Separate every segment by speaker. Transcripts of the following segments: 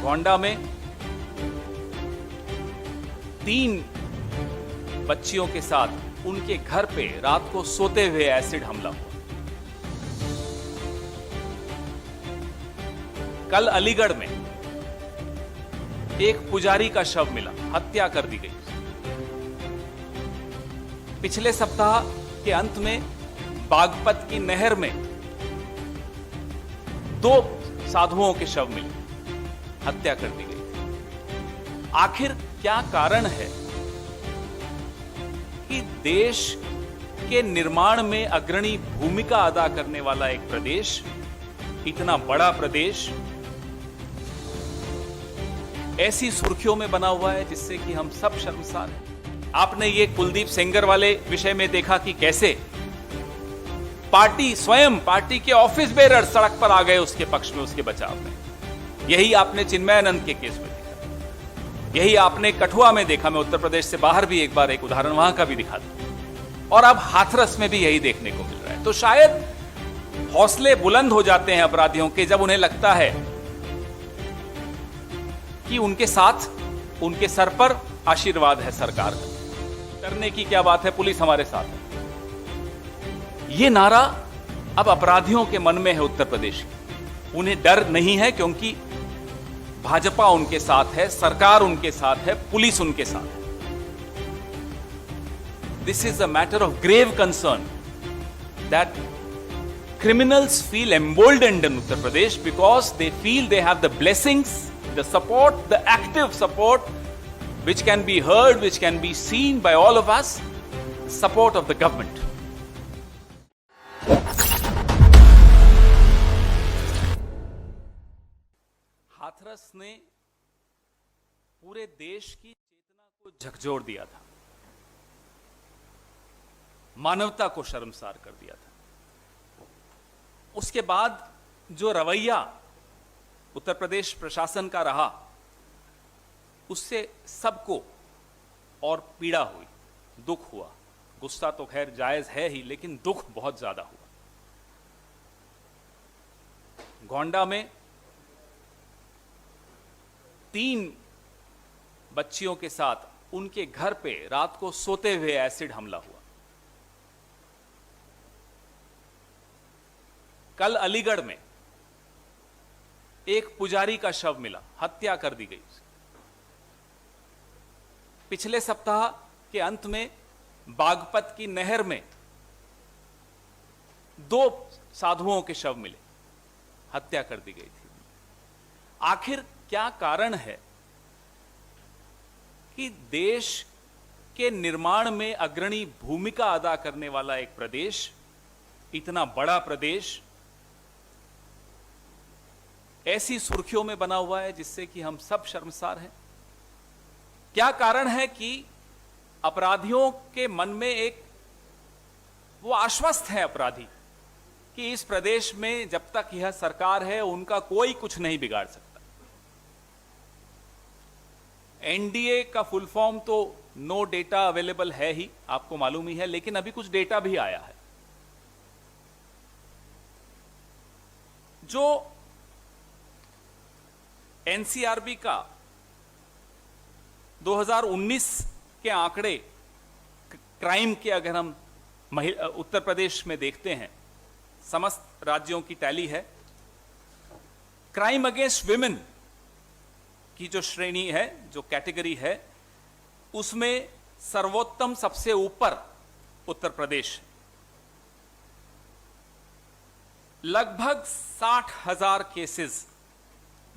Speaker 1: गोंडा में 3 बच्चियों के साथ उनके घर पे रात को सोते हुए एसिड हमला हुआ। कल अलीगढ़ में एक पुजारी का शव मिला, हत्या कर दी गई। पिछले सप्ताह के अंत में बागपत की नहर में 2 साधुओं के शव मिले, हत्या कर दी गई। आखिर क्या कारण है कि देश के निर्माण में अग्रणी भूमिका अदा करने वाला एक प्रदेश, इतना बड़ा प्रदेश, ऐसी सुर्खियों में बना हुआ है जिससे कि हम सब शर्मसार हैं। आपने ये कुलदीप सेंगर वाले विषय में देखा कि कैसे पार्टी के ऑफिस बेरर सड़क पर आ गए उसके पक्ष में, उसके बचाव में। यही आपने चिन्मयानंद के केस में देखा, यही आपने कठुआ में देखा। मैं उत्तर प्रदेश से बाहर भी एक बार एक उदाहरण वहां का भी दिखा दूं, और अब हाथरस में भी यही देखने को मिल रहा है। तो शायद हौसले बुलंद हो जाते हैं अपराधियों के जब उन्हें लगता है कि उनके साथ, उनके सर पर आशीर्वाद है सरकार का। डरने की क्या बात है, पुलिस हमारे साथ है। यह नारा अब अपराधियों के मन में है उत्तर प्रदेश की। उन्हें डर नहीं है क्योंकि भाजपा उनके साथ है, सरकार उनके साथ है, पुलिस उनके साथ है। This is a matter of grave concern that criminals feel emboldened in Uttar Pradesh because they feel they have the blessings, the support, the active support, which can be heard, which can be seen by all of us, support of the government. Hathras ने पूरे देश की चेतना को झकझोर दिया था, मानवता को शर्मसार कर दिया था। उसके बाद जो रवैया उत्तर प्रदेश प्रशासन का रहा, उससे सबको और पीड़ा हुई, दुख हुआ। गुस्सा तो खैर जायज है ही, लेकिन दुख बहुत ज्यादा हुआ। गोंडा में 3 बच्चियों के साथ उनके घर पे रात को सोते हुए एसिड हमला हुआ। कल अलीगढ़ में एक पुजारी का शव मिला, हत्या कर दी गई। पिछले सप्ताह के अंत में बागपत की नहर में 2 साधुओं के शव मिले, हत्या कर दी गई थी। आखिर क्या कारण है कि देश के निर्माण में अग्रणी भूमिका अदा करने वाला एक प्रदेश, इतना बड़ा प्रदेश, ऐसी सुर्खियों में बना हुआ है जिससे कि हम सब शर्मसार हैं? क्या कारण है कि अपराधियों के मन में एक वो आश्वस्त है अपराधी कि इस प्रदेश में जब तक यह सरकार है उनका कोई कुछ नहीं बिगाड़ सकता। एनडीए का फुल फॉर्म तो नो डेटा अवेलेबल है ही, आपको मालूम ही है, लेकिन अभी कुछ डेटा भी आया है जो एनसीआरबी का 2019 के आंकड़े क्राइम के अगर हम उत्तर प्रदेश में देखते हैं, समस्त राज्यों की टैली है। क्राइम अगेंस्ट विमेन की जो श्रेणी है, जो कैटेगरी है, उसमें सर्वोत्तम सबसे ऊपर उत्तर प्रदेश। लगभग 60,000 केसेस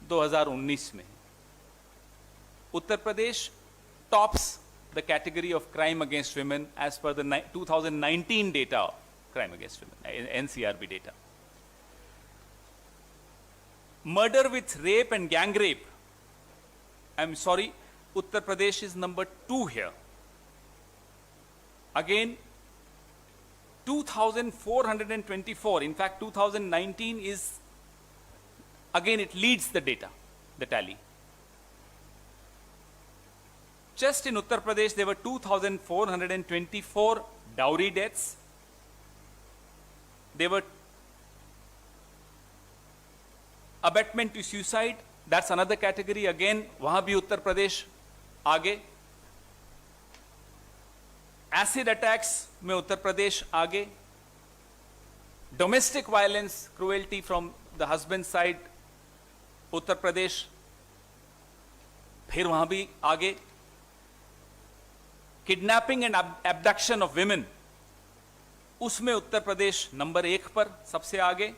Speaker 1: 2019 में। Uttar Pradesh tops the category of crime against women as per the 2019 data of crime against women, NCRB data. Murder with rape and gang rape, I am sorry, Uttar Pradesh is number 2 here. Again, 2,424. In fact, 2019 is, again, it leads the data, the tally. Just in Uttar Pradesh, there were 2,424 dowry deaths. There were abetment to suicide that's another category, again वहां भी उत्तर प्रदेश आगे। Acid attacks में उत्तर प्रदेश आगे। Domestic violence, cruelty from the husband side, Uttar Pradesh फिर वहां भी आगे। Kidnapping and abduction of women, उसमें उत्तर प्रदेश नंबर 1 पर सबसे आगे।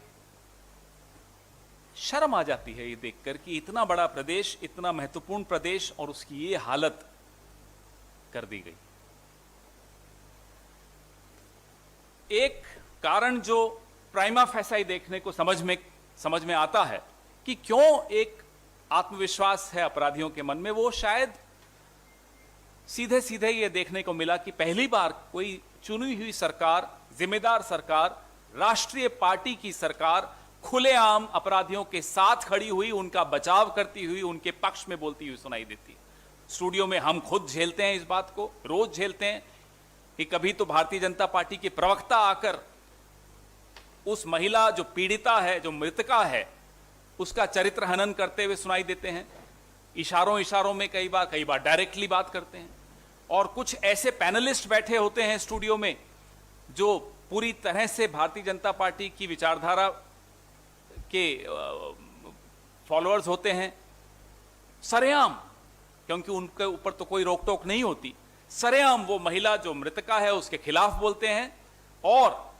Speaker 1: शर्म आ जाती है ये देखकर कि इतना बड़ा प्रदेश, इतना महत्वपूर्ण प्रदेश, और उसकी ये हालत कर दी गई। एक कारण जो प्राइमा फेसाई देखने को समझ में आता है कि क्यों एक आत्मविश्वास है अपराधियों के मन में, वो शायद सीधे सीधे ये देखने को मिला कि पहली बार कोई चुनी हुई सरकार, जिम्मेदार सरकार, राष्ट्रीय पार्टी की सरकार खुलेआम अपराधियों के साथ खड़ी हुई, उनका बचाव करती हुई, उनके पक्ष में बोलती हुई सुनाई देती है। स्टूडियो में हम खुद झेलते हैं इस बात को, रोज झेलते हैं कि कभी तो भारतीय जनता पार्टी के प्रवक्ता आकर उस महिला जो पीड़िता है, जो मृतका है, उसका चरित्र हनन करते हुए सुनाई देते हैं। इशारों में कई बार डायरेक्टली बात करते हैं। और कुछ ऐसे पैनलिस्ट बैठे होते हैं स्टूडियो में जो पूरी तरह से भारतीय जनता पार्टी की विचारधारा के फॉलोअर्स होते हैं। सरेआम, क्योंकि उनके ऊपर तो कोई रोक टोक नहीं होती, सरेआम वो महिला जो मृतका है उसके खिलाफ बोलते हैं और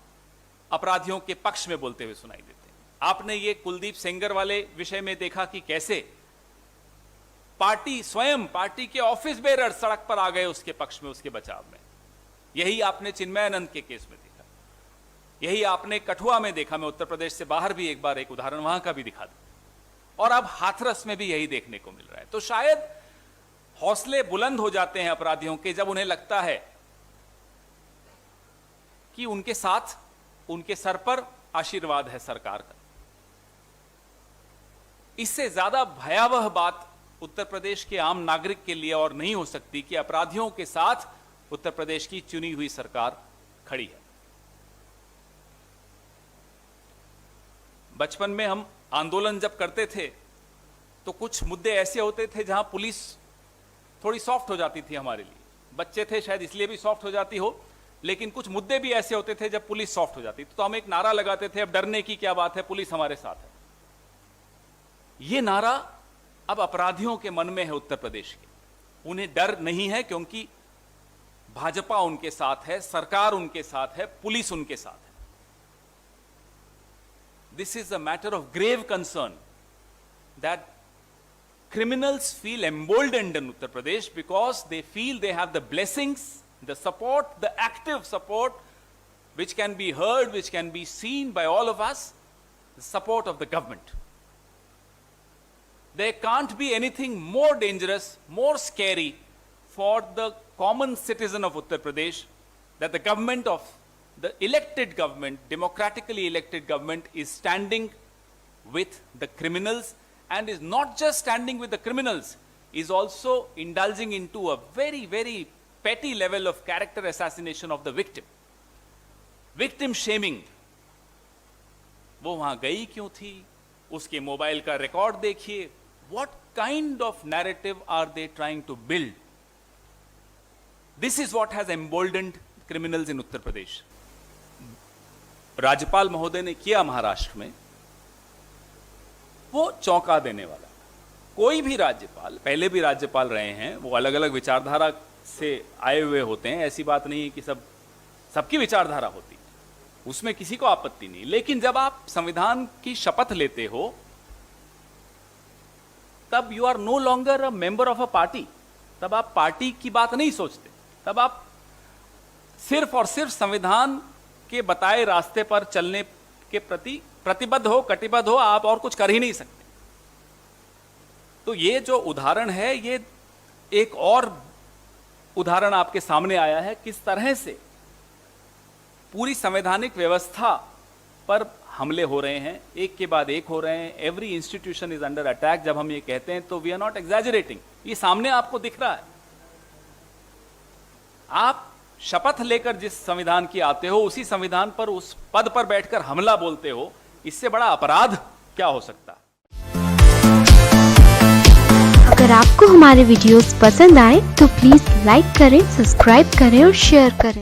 Speaker 1: अपराधियों के पक्ष में बोलते हुए सुनाई देते हैं। आपने ये कुलदीप सेंगर वाले विषय में देखा कि कैसे पार्टी स्वयं, पार्टी के ऑफिस बेरर सड़क पर आ गए उसके पक्ष में, उसके बचाव में। यही आपने चिन्मयानंद के केस में देखा, यही आपने कठुआ में देखा। मैं उत्तर प्रदेश से बाहर भी एक बार एक उदाहरण वहां का भी दिखा दूं, और अब हाथरस में भी यही देखने को मिल रहा है। तो शायद हौसले बुलंद हो जाते हैं अपराधियों के जब उन्हें लगता है कि उनके साथ, उनके सर पर आशीर्वाद है सरकार का। इससे ज्यादा भयावह बात उत्तर प्रदेश के आम नागरिक के लिए और नहीं हो सकती कि अपराधियों के साथ उत्तर प्रदेश की चुनी हुई सरकार खड़ी है। बचपन में हम आंदोलन जब करते थे तो कुछ मुद्दे ऐसे होते थे जहां पुलिस थोड़ी सॉफ्ट हो जाती थी हमारे लिए। बच्चे थे शायद इसलिए भी सॉफ्ट हो जाती हो, लेकिन कुछ मुद्दे भी ऐसे होते थे जब पुलिस सॉफ्ट हो जाती थी। तो हम एक नारा लगाते थे, अब डरने की क्या बात है, पुलिस हमारे साथ है। यह नारा अब अपराधियों के मन में है उत्तर प्रदेश के। उन्हें डर नहीं है क्योंकि भाजपा उनके साथ है, सरकार उनके साथ है, पुलिस उनके साथ है। This is a matter of grave concern that criminals feel emboldened in Uttar Pradesh because they feel they have the blessings, the support, the active support, which can be heard, which can be seen by all of us, the support of the government. There can't be anything more dangerous, more scary for the common citizen of Uttar Pradesh that the government of the elected government, democratically elected government, is standing with the criminals. And is not just standing with the criminals, is also indulging into a very, very petty level of character assassination of the victim. Victim shaming. वो वहां गई क्यों थी? उसके mobile का record देखिए। What kind of narrative are they trying to build? This is what has emboldened criminals in Uttar Pradesh. राज्यपाल महोदय ने किया महाराष्ट्र में, वो चौंका देने वाला। कोई भी राज्यपाल, पहले भी राज्यपाल रहे हैं, वो अलग अलग विचारधारा से आए हुए होते हैं। ऐसी बात नहीं है कि सबकी विचारधारा होती, उसमें किसी को आपत्ति नहीं। लेकिन जब आप संविधान की शपथ लेते हो तब you are no longer a member of a party. तब आप पार्टी की बात नहीं सोचते, तब आप सिर्फ और सिर्फ संविधान के बताए रास्ते पर चलने के प्रति प्रतिबद्ध हो, कटिबद्ध हो। आप और कुछ कर ही नहीं सकते। तो ये जो उदाहरण है, ये एक और उदाहरण आपके सामने आया है किस तरह से पूरी संवैधानिक व्यवस्था पर हमले हो रहे हैं, एक के बाद एक हो रहे हैं। Every institution is under attack. जब हम ये कहते हैं तो वी आर नॉट एग्जैजरेटिंग, ये सामने आपको दिख रहा है। आप शपथ लेकर जिस संविधान की आते हो, उसी संविधान पर, उस पद पर बैठकर हमला बोलते हो। इससे बड़ा अपराध क्या हो सकता है?
Speaker 2: अगर आपको हमारे वीडियोस पसंद आए तो प्लीज लाइक करें, सब्सक्राइब करें और शेयर करें।